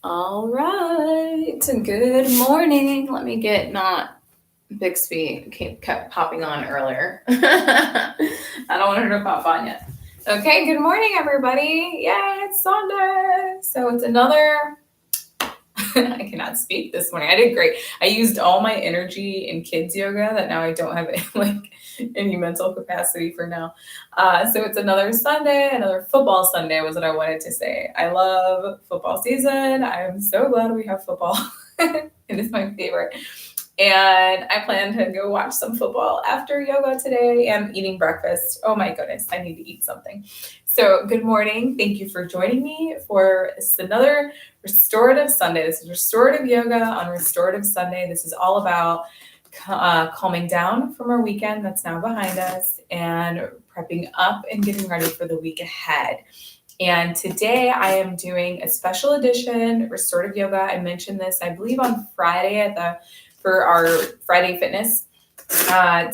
All right. Good morning. Let me get not Bixby kept popping on earlier. I don't want her to pop on yet. Okay, good morning, everybody. Yeah, it's Sunday. So it's another I cannot speak this morning. I did great. I used all my energy in kids yoga that now I don't have any mental capacity for now. So it's another Sunday, another football Sunday was what I wanted to say. I love football season. I'm so glad we have football. It is my favorite. And I plan to go watch some football after yoga today and eating breakfast. Oh my goodness, I need to eat something. So good morning. Thank you for joining me for another Restorative Sunday. This is Restorative Yoga on Restorative Sunday. This is all about calming down from our weekend that's now behind us and prepping up and getting ready for the week ahead. And today I am doing a special edition Restorative Yoga. I mentioned this, I believe, on Friday for our Friday Fitness.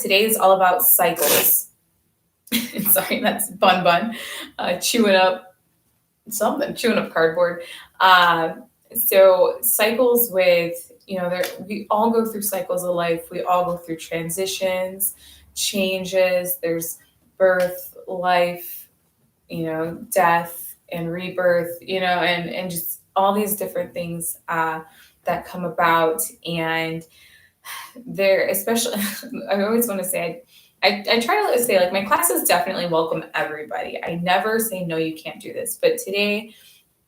Today is all about cycles. Sorry, that's Bun chewing up cardboard. So cycles with, we all go through cycles of life. We all go through transitions, changes. There's birth, life, death and rebirth, and just all these different things that come about. And they're especially, I always want to say, I try to say, like, my classes definitely welcome everybody. I never say, no, you can't do this. But today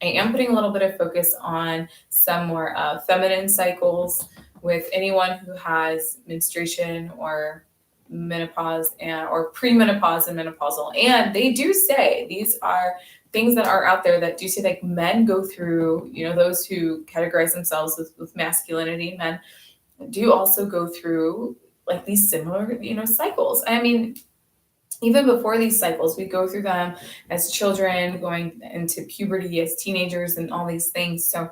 I am putting a little bit of focus on some more feminine cycles with anyone who has menstruation or menopause or premenopause and menopausal. And they do say these are things that are out there that do say, like, men go through, those who categorize themselves with masculinity, men do also go through like these similar, cycles. I mean, even before these cycles, we go through them as children, going into puberty as teenagers and all these things. So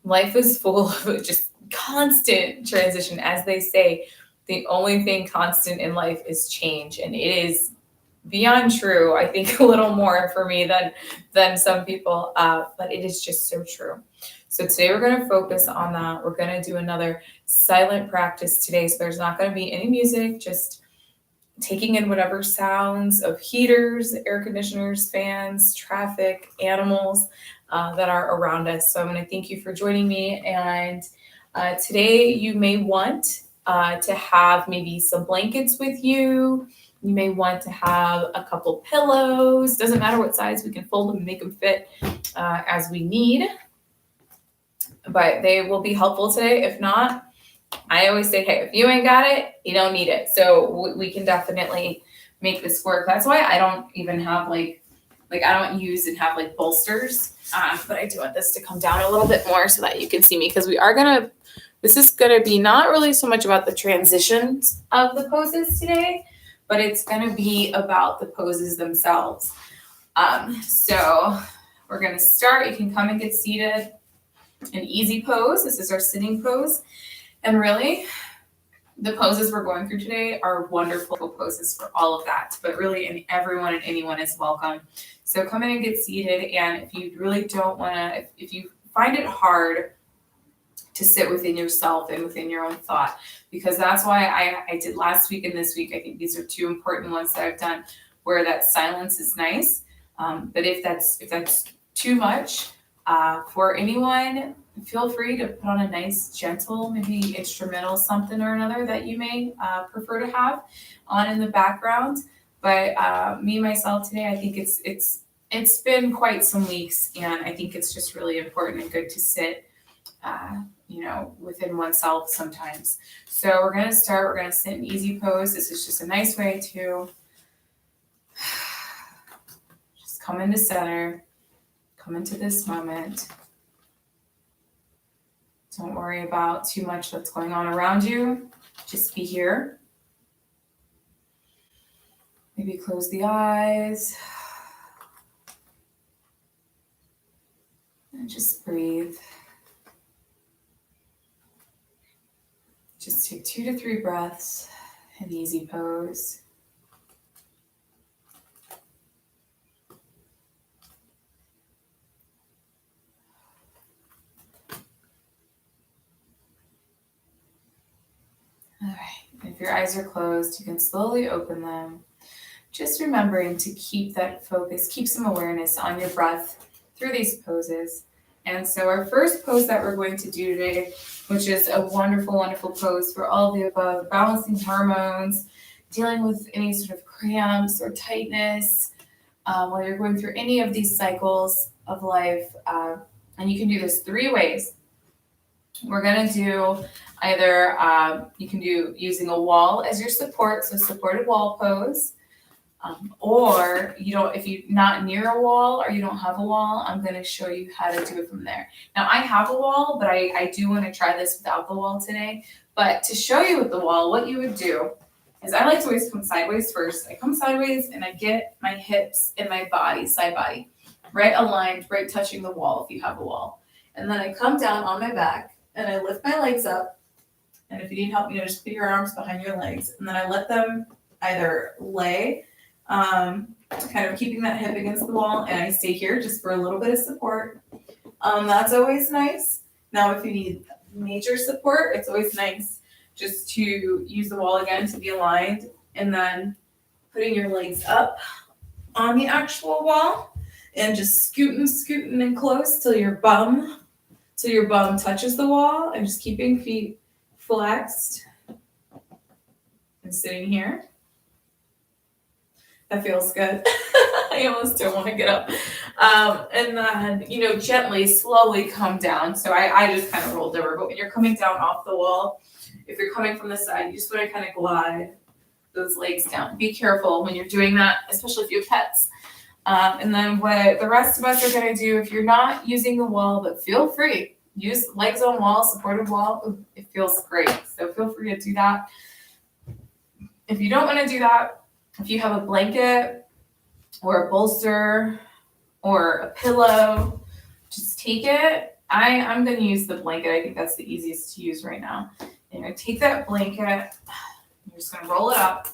life is full of just constant transition. As they say, the only thing constant in life is change. And it is beyond true. I think a little more for me than some people, but it is just so true. So today we're going to focus on that. We're going to do another silent practice today. So there's not going to be any music, just taking in whatever sounds of heaters, air conditioners, fans, traffic, animals that are around us. So I'm going to thank you for joining me. And today you may want to have maybe some blankets with you. You may want to have a couple pillows. Doesn't matter what size, we can fold them and make them fit as we need. But they will be helpful today. If not, I always say, hey, if you ain't got it, you don't need it. So we can definitely make this work. That's why I don't even have I don't use and have like bolsters. But I do want this to come down a little bit more so that you can see me, because this is going to be not really so much about the transitions of the poses today, but it's going to be about the poses themselves. So we're going to start. You can come and get seated. An easy pose. This is our sitting pose. And really, the poses we're going through today are wonderful poses for all of that. But really, everyone and anyone is welcome. So come in and get seated. And if you really don't want to, if you find it hard to sit within yourself and within your own thought, because that's why I did last week and this week. I think these are two important ones that I've done where that silence is nice. But if that's too much for anyone, feel free to put on a nice, gentle, maybe instrumental something or another that you may prefer to have on in the background. But me, myself, today, I think it's been quite some weeks, and I think it's just really important and good to sit within oneself sometimes. So we're going to start. We're going to sit in easy pose. This is just a nice way to just come into center, come into this moment. Don't worry about too much that's going on around you. Just be here. Maybe close the eyes. And just breathe. Just take 2 to 3 breaths in easy pose. your eyes are closed, you can slowly open them. Just remembering to keep that focus, keep some awareness on your breath through these poses. And so our first pose that we're going to do today, which is a wonderful, wonderful pose for all of the above, balancing hormones, dealing with any sort of cramps or tightness, while you're going through any of these cycles of life. And you can do this 3 ways. We're going to do either, you can do using a wall as your support, so supported wall pose. Or if you're not near a wall or you don't have a wall, I'm going to show you how to do it from there. Now I have a wall, but I do want to try this without the wall today. But to show you with the wall, what you would do is I like to always come sideways first. I come sideways and I get my hips and my body, side body, right aligned, right touching the wall if you have a wall. And then I come down on my back and I lift my legs up. And if you need help, just put your arms behind your legs. And then I let them either lay, kind of keeping that hip against the wall, and I stay here just for a little bit of support. That's always nice. Now, if you need major support, it's always nice just to use the wall again to be aligned, and then putting your legs up on the actual wall, and just scooting in close till your bum touches the wall, and just keeping feet flexed and sitting here. That feels good. I almost don't want to get up. And then, gently, slowly come down. So I just kind of rolled over. But when you're coming down off the wall, if you're coming from the side, you just want to kind of glide those legs down. Be careful when you're doing that, especially if you have pets. And then what the rest of us are going to do, if you're not using the wall, but feel free. Use legs on wall, supported wall. Ooh, it feels great. So feel free to do that. If you don't want to do that, if you have a blanket or a bolster or a pillow, just take it. I'm going to use the blanket. I think that's the easiest to use right now. And you're going to take that blanket. You're just going to roll it up.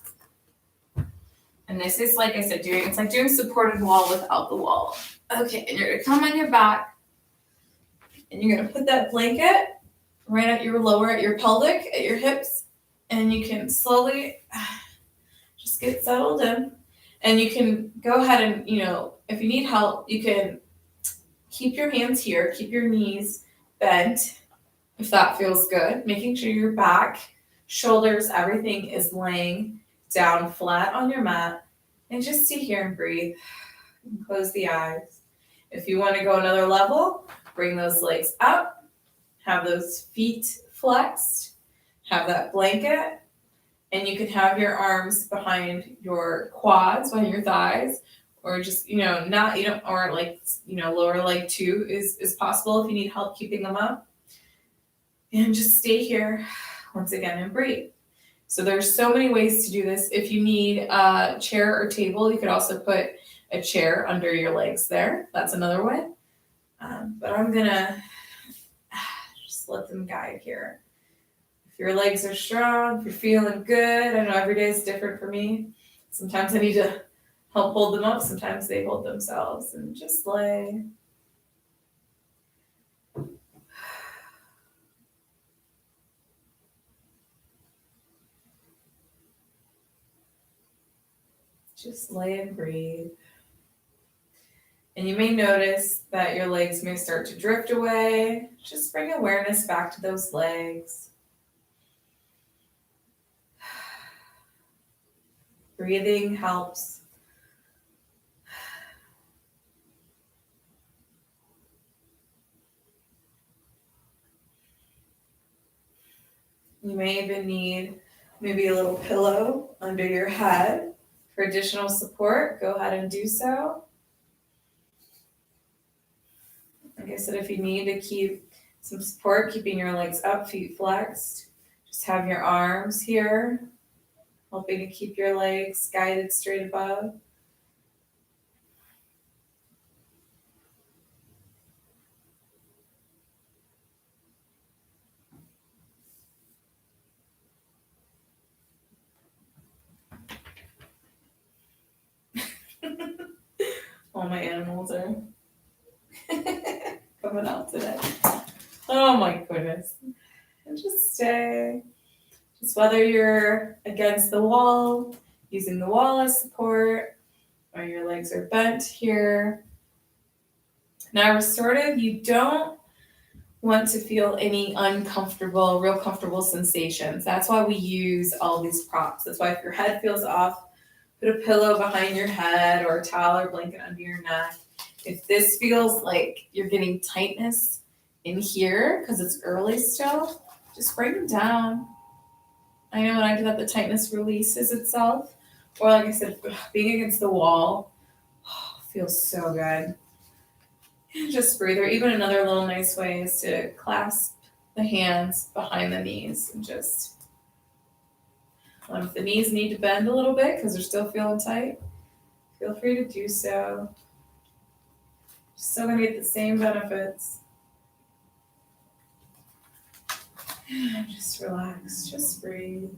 And this is, like I said, it's like doing supported wall without the wall. Okay, and you're going to come on your back. And you're going to put that blanket right at your pelvic, at your hips. And you can slowly just get settled in. And you can go ahead and, if you need help, you can keep your hands here, keep your knees bent, if that feels good. Making sure your back, shoulders, everything is laying down flat on your mat. And just sit here and breathe. And close the eyes. If you want to go another level, bring those legs up. Have those feet flexed. Have that blanket. And you can have your arms behind your quads, behind your thighs, or just, lower leg too is possible if you need help keeping them up. And just stay here once again and breathe. So there's so many ways to do this. If you need a chair or table, you could also put a chair under your legs there. That's another way. But I'm gonna just let them guide here. If your legs are strong, if you're feeling good, I know every day is different for me. Sometimes I need to help hold them up. Sometimes they hold themselves, and just lay. Just lay and breathe. And you may notice that your legs may start to drift away. Just bring awareness back to those legs. Breathing helps. You may even need maybe a little pillow under your head for additional support. Go ahead and do so. Like I said, if you need to keep some support, keeping your legs up, feet flexed, just have your arms here, helping to keep your legs guided straight above. All my animals are coming out today. Oh my goodness. And just stay. Just whether you're against the wall, using the wall as support, or your legs are bent here. Now, restorative, you don't want to feel any uncomfortable, real comfortable sensations. That's why we use all these props. That's why if your head feels off, put a pillow behind your head or a towel or blanket under your neck. If this feels like you're getting tightness in here because it's early still, just bring them down. I know when I do that, the tightness releases itself. Or like I said, being against the wall feels so good. Just breathe. Or even another little nice way is to clasp the hands behind the knees and just, if the knees need to bend a little bit because they're still feeling tight, feel free to do so. Still gonna get the same benefits. And just relax, just breathe.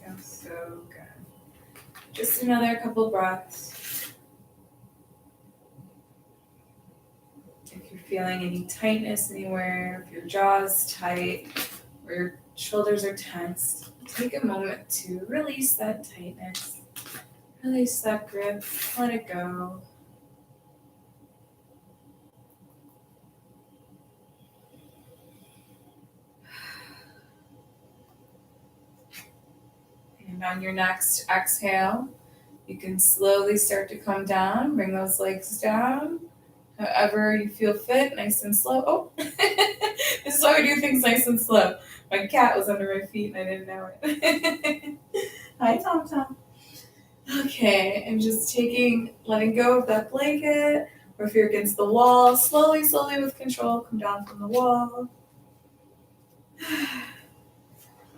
Feels so good. Just another couple breaths. If you're feeling any tightness anywhere, if your jaw is tight or your shoulders are tense, take a moment to release that tightness, release that grip, let it go. And on your next exhale, you can slowly start to come down, bring those legs down, however you feel fit, nice and slow. Oh, this is why we do things nice and slow. My cat was under my feet and I didn't know it. Hi, Tom Tom. Okay, and just letting go of that blanket, or if you're against the wall, slowly, slowly with control, come down from the wall.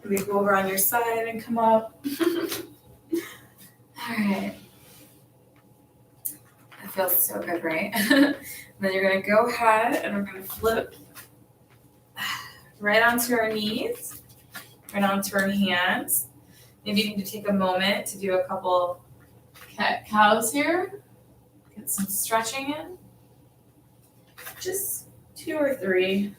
Maybe go over on your side and come up. All right. That feels so good, right? And then you're gonna go ahead and we're gonna flip right onto our knees, right onto our hands. Maybe you need to take a moment to do a couple cat cows here. Get some stretching in. Just 2 or 3.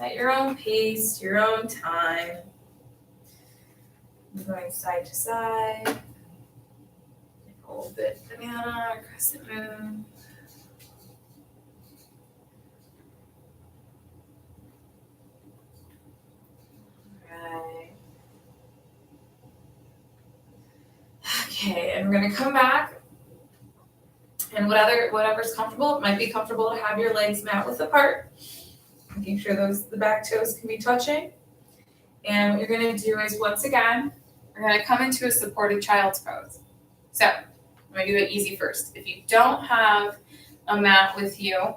At your own pace, your own time. I'm going side to side. A little bit banana, crescent moon. Right. Okay, and we're gonna come back. And whatever's comfortable, it might be comfortable to have your legs mat width apart. Making sure the back toes can be touching. And what you're gonna do is, once again, we're gonna come into a supported child's pose. So, I'm gonna do it easy first. If you don't have a mat with you,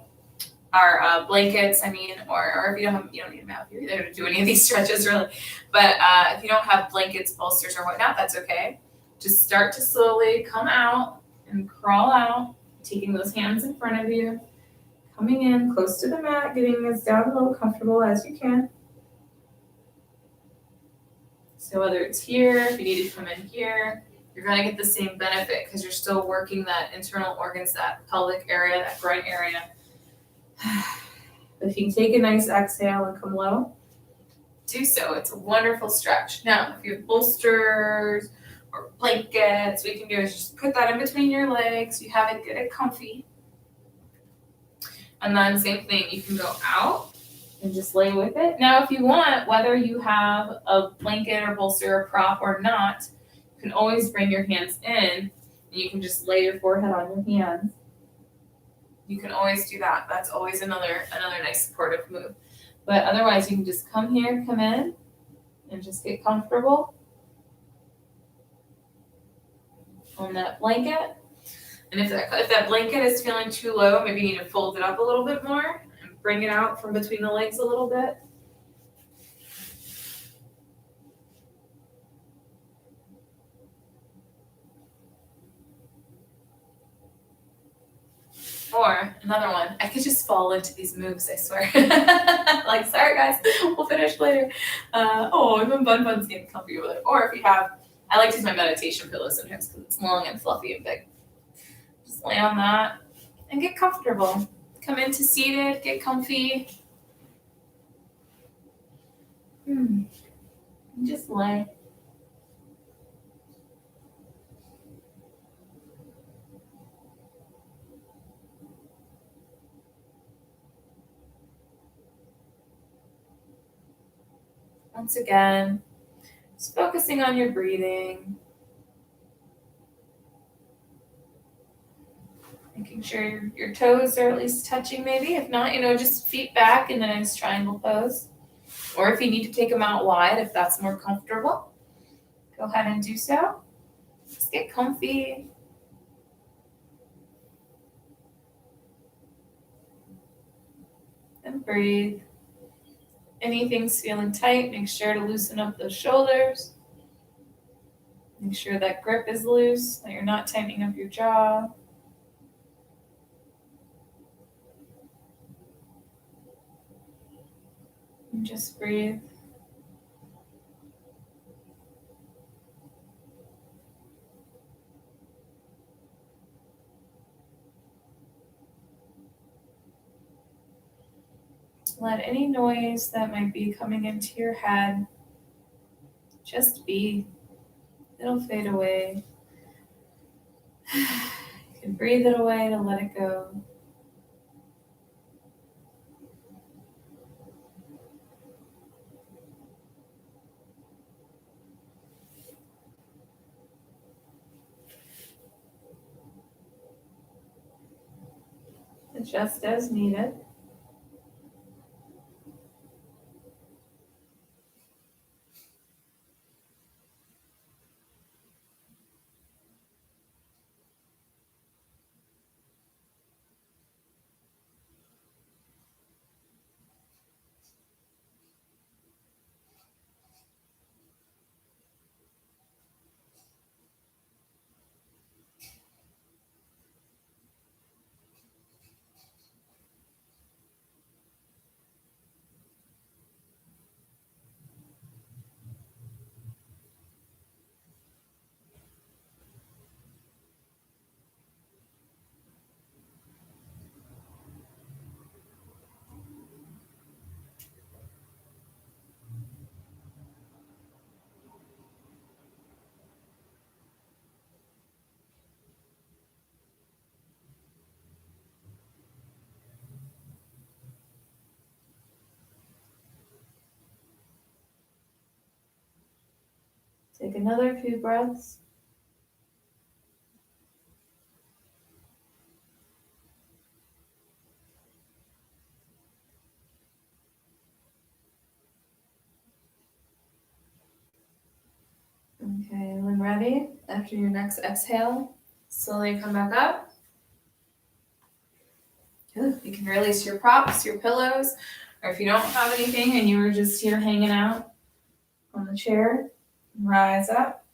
or blankets, or if you don't need a mat with you either to do any of these stretches really. But if you don't have blankets, bolsters, or whatnot, that's okay. Just start to slowly come out and crawl out, taking those hands in front of you, coming in close to the mat, getting as down low comfortable as you can. So whether it's here, if you need to come in here, you're going to get the same benefit because you're still working that internal organs, that pelvic area, that groin area. If you can take a nice exhale and come low, do so. It's a wonderful stretch. Now, if you have bolsters or blankets, what you can do is just put that in between your legs. You have it good and comfy. And then same thing, you can go out and just lay with it. Now, if you want, whether you have a blanket or bolster or prop or not, you can always bring your hands in and you can just lay your forehead on your hands. You can always do that. That's always another nice supportive move. But otherwise, you can just come here, come in, and just get comfortable on that blanket. And if that blanket is feeling too low, maybe you need to fold it up a little bit more and bring it out from between the legs a little bit. Or another one, I could just fall into these moves, I swear. Like, sorry guys, we'll finish later. Even Bun's getting comfy with it. Or if you have, I like to use my meditation pillow sometimes because it's long and fluffy and big. Just lay on that and get comfortable. Come into seated, get comfy. Just lay. Once again, just focusing on your breathing. Making sure your toes are at least touching maybe. If not, just feet back in a nice triangle pose. Or if you need to take them out wide, if that's more comfortable, go ahead and do so. Just get comfy. And breathe. Anything's feeling tight, make sure to loosen up those shoulders. Make sure that grip is loose, that you're not tightening up your jaw. And just breathe. Let any noise that might be coming into your head just be. It'll fade away. You can breathe it away to let it go. Adjust as needed. Take another few breaths. Okay, when ready, after your next exhale, slowly come back up. Good. You can release your props, your pillows, or if you don't have anything and you were just here hanging out on the chair, rise up,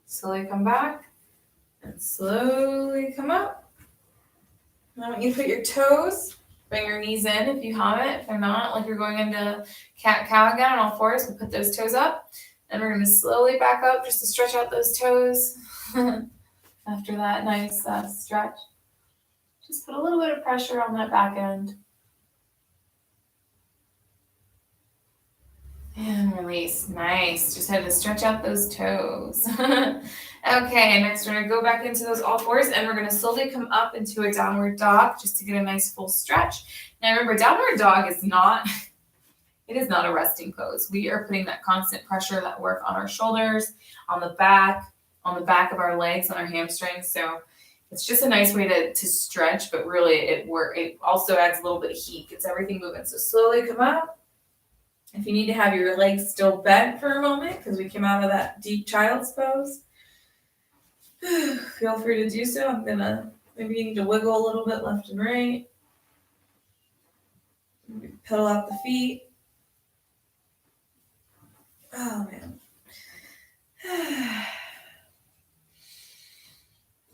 slowly come back, and slowly come up. And I want you to put your toes, bring your knees in if you have it. If they're not, like you're going into cat-cow again on all fours, we'll put those toes up. And we're going to slowly back up just to stretch out those toes. After that nice stretch, just put a little bit of pressure on that back end. And release. Nice. Just had to stretch out those toes. Okay, next we're going to go back into those all fours, and we're going to slowly come up into a downward dog just to get a nice full stretch. Now remember, downward dog is not, it is not a resting pose. We are putting that constant pressure, that work on our shoulders, on the back of our legs, on our hamstrings. So it's just a nice way to stretch, but really it also adds a little bit of heat, gets everything moving. So slowly come up. If you need to have your legs still bent for a moment, because we came out of that deep child's pose, feel free to do so. Maybe you need to wiggle a little bit left and right. Maybe pedal out the feet. Oh, man.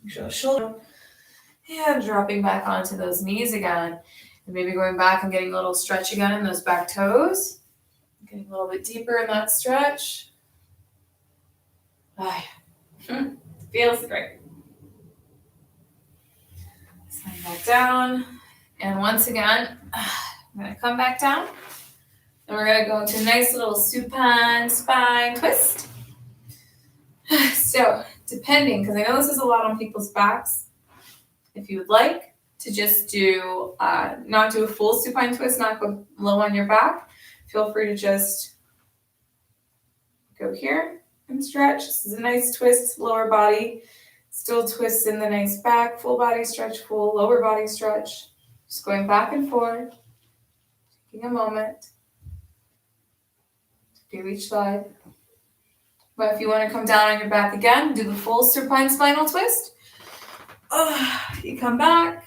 Show shoulder. And dropping back onto those knees again. And maybe going back and getting a little stretch again in those back toes. Getting a little bit deeper in that stretch. Feels great. Slide back down. And once again, I'm going to come back down. And we're going to go into a nice little supine spine twist. So, depending, because I know this is a lot on people's backs, if you would like to just do, not do a full supine twist, not go low on your back, feel free to just go here and stretch. This is a nice twist, lower body. Still twist in the nice back, full body stretch, full lower body stretch. Just going back and forth, taking a moment to do each side. But if you want to come down on your back again, do the full supine spinal twist. You come back,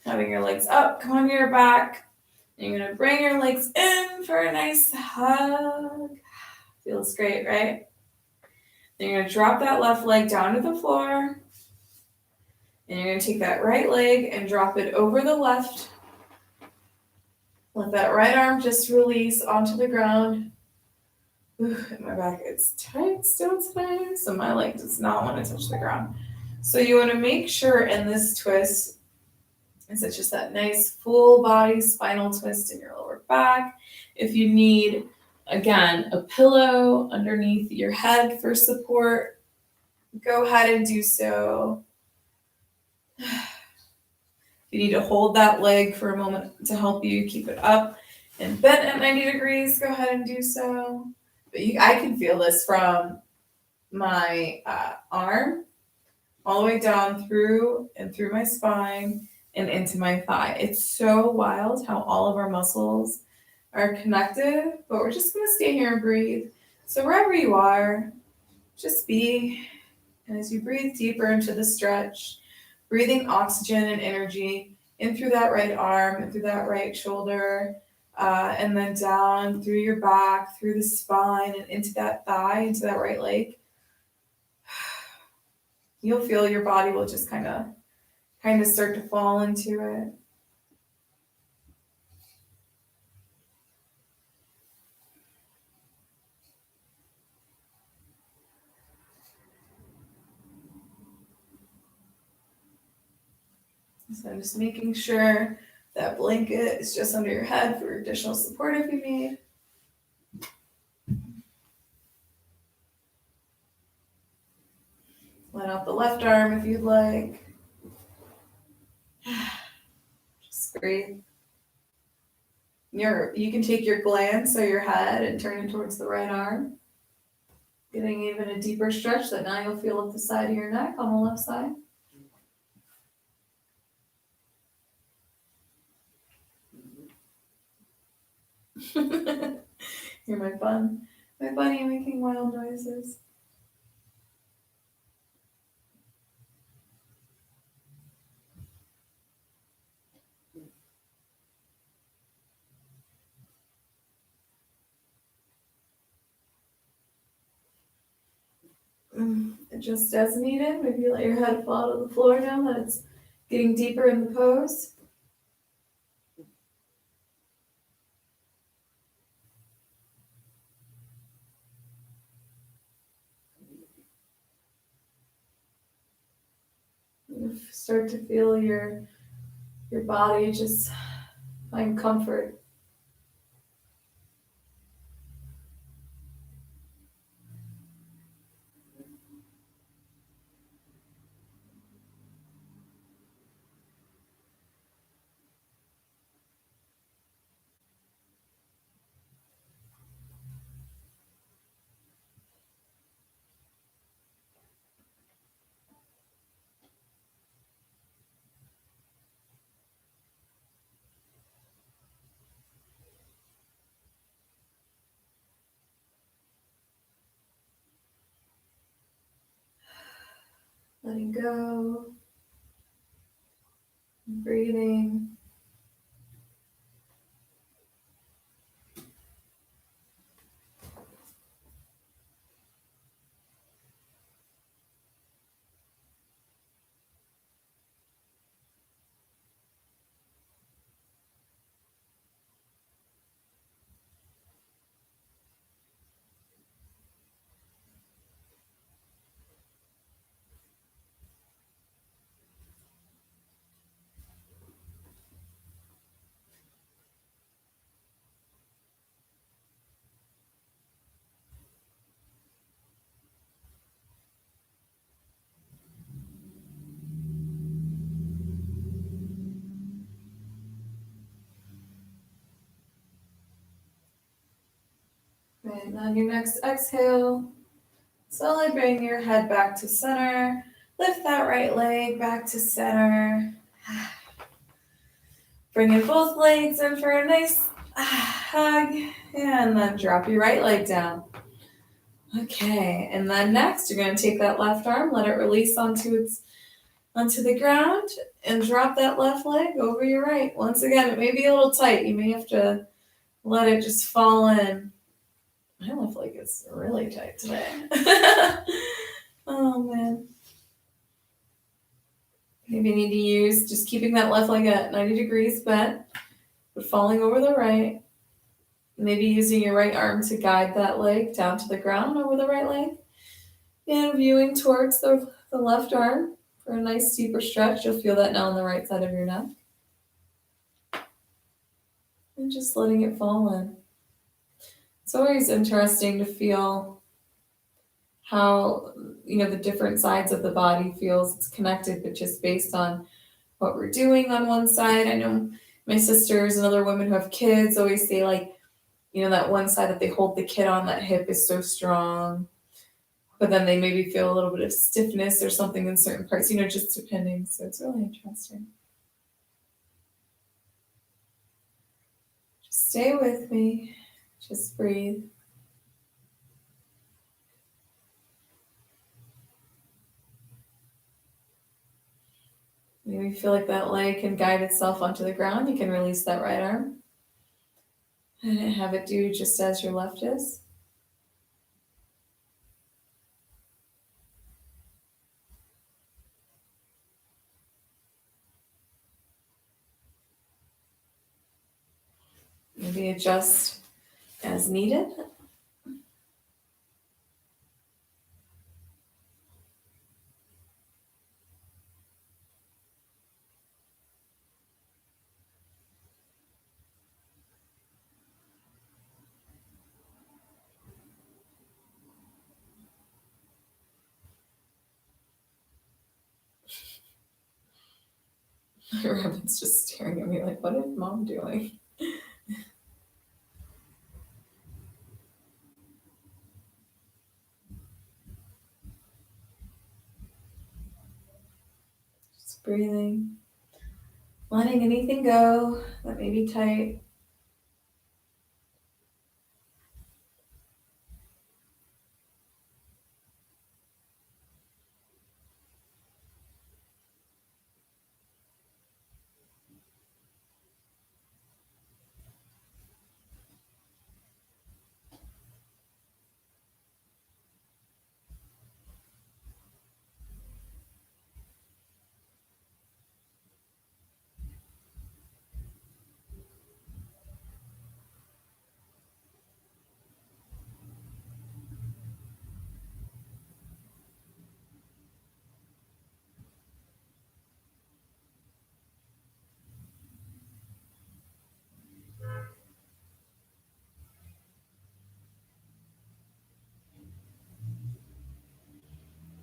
having your legs up, come onto your back. And you're going to bring your legs in for a nice hug. Feels great, right? Then you're going to drop that left leg down to the floor. And you're going to take that right leg and drop it over the left. Let that right arm just release onto the ground. My back is tight still today, so my leg does not want to touch the ground. So you want to make sure in this twist is it's just that nice full body spinal twist in your lower back. If you need, again, a pillow underneath your head for support, go ahead and do so. If you need to hold that leg for a moment to help you keep it up and bent at 90 degrees, go ahead and do so. But I can feel this from my arm all the way down through my spine and into my thigh. It's so wild how all of our muscles are connected, but we're just going to stay here and breathe. So wherever you are, just be. And as you breathe deeper into the stretch, breathing oxygen and energy in through that right arm and through that right shoulder, and then down through your back, through the spine, and into that thigh, into that right leg. You'll feel your body will just kind of start to fall into it. So I'm just making sure that blanket is just under your head for additional support if you need. Let out the left arm if you'd like. Just breathe. You can take your glance or your head and turn it towards the right arm. Getting even a deeper stretch that now you'll feel at the side of your neck on the left side. You're my bunny making wild noises. Just as needed, maybe let your head fall to the floor now that it's getting deeper in the pose. Start to feel your body just find comfort. Letting go, breathing. Right, and on your next exhale, slowly bring your head back to center. Lift that right leg back to center. Bring in both legs in for a nice hug, and then drop your right leg down. Okay, and then next you're going to take that left arm, let it release onto the ground, and drop that left leg over your right. Once again, it may be a little tight. You may have to let it just fall in. My left leg is really tight today. Oh man. Maybe you need to use just keeping that left leg at 90 degrees bent, but falling over the right. Maybe using your right arm to guide that leg down to the ground over the right leg. And viewing towards the left arm for a nice deeper stretch. You'll feel that now on the right side of your neck. And just letting it fall in. It's always interesting to feel how, the different sides of the body feels. It's connected, but just based on what we're doing on one side. I know my sisters and other women who have kids always say, like, that one side that they hold the kid on, that hip is so strong. But then they maybe feel a little bit of stiffness or something in certain parts, just depending. So it's really interesting. Just stay with me. Just breathe. Maybe feel like that leg can guide itself onto the ground. You can release that right arm and have it do just as your left is. Maybe adjust as needed. My rabbit's just staring at me like, what is mom doing? Just breathing. Letting anything go that may be tight.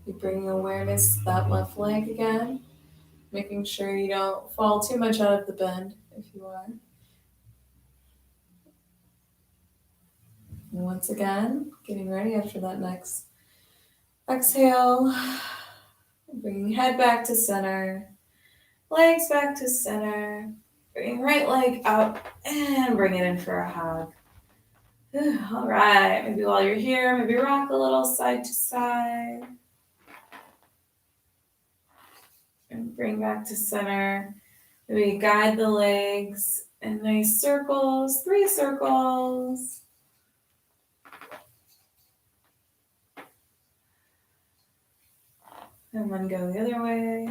You bring awareness to that left leg again, making sure you don't fall too much out of the bend if you are. And once again, getting ready after that next exhale. Bringing head back to center, legs back to center. Bring right leg up and bring it in for a hug. All right, maybe while you're here, maybe rock a little side to side. And bring back to center. Maybe guide the legs in nice circles, 3 circles. And then go the other way.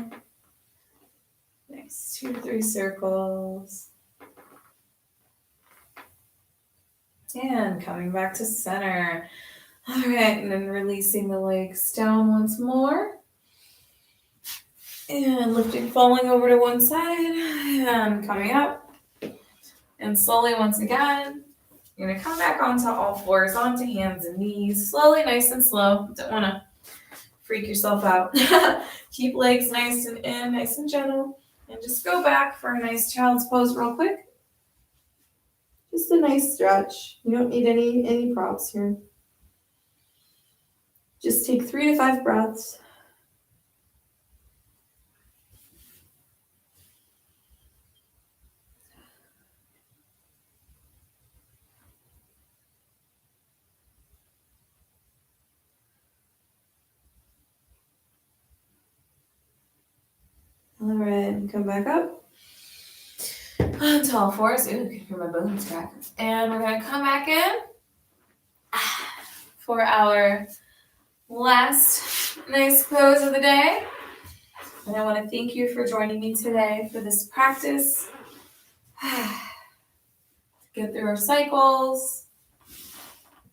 Nice, 2 to 3 circles. And coming back to center. All right, and then releasing the legs down once more. And lifting, falling over to one side and coming up. And slowly once again, you're gonna come back onto all fours, onto hands and knees. Slowly, nice and slow. Don't wanna freak yourself out. Keep legs nice and in, nice and gentle. And just go back for a nice child's pose real quick. Just a nice stretch. You don't need any props here. Just take 3 to 5 breaths. All right, and come back up. Onto all fours. Ooh, I can hear my bones crack. And we're gonna come back in for our last nice pose of the day. And I want to thank you for joining me today for this practice. Get through our cycles,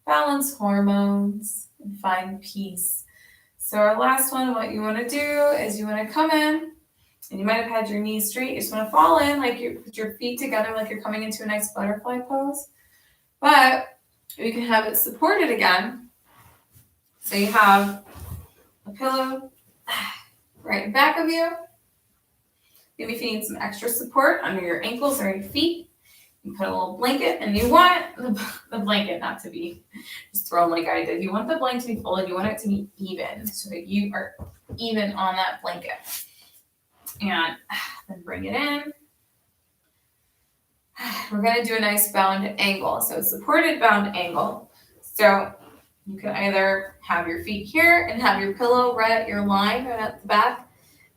balance hormones, and find peace. So our last one, what you want to do is you want to come in, and you might have had your knees straight. You just want to fall in, like you put your feet together, like you're coming into a nice butterfly pose. But you can have it supported again. So you have a pillow right in back of you. Maybe if you need some extra support under your ankles or your feet, you put a little blanket, and you want the blanket not to be just thrown like I did. You want the blanket to be folded. You want it to be even, so that you are even on that blanket. And then bring it in. We're going to do a nice bound angle. So supported bound angle. So you can either have your feet here and have your pillow right at your line, right at the back,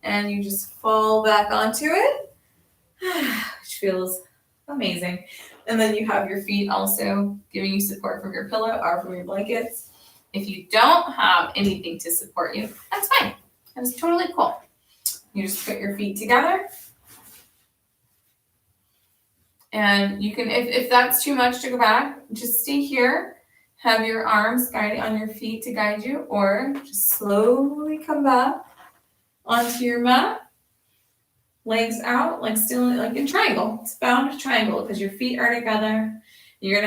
and you just fall back onto it, which feels amazing. And then you have your feet also giving you support from your pillow or from your blankets. If you don't have anything to support you, that's fine. That's totally cool. You just put your feet together. And you can, if that's too much to go back, just stay here. Have your arms guiding on your feet to guide you, or just slowly come back onto your mat. Legs out, like still like in triangle. It's bound triangle because your feet are together. You're gonna have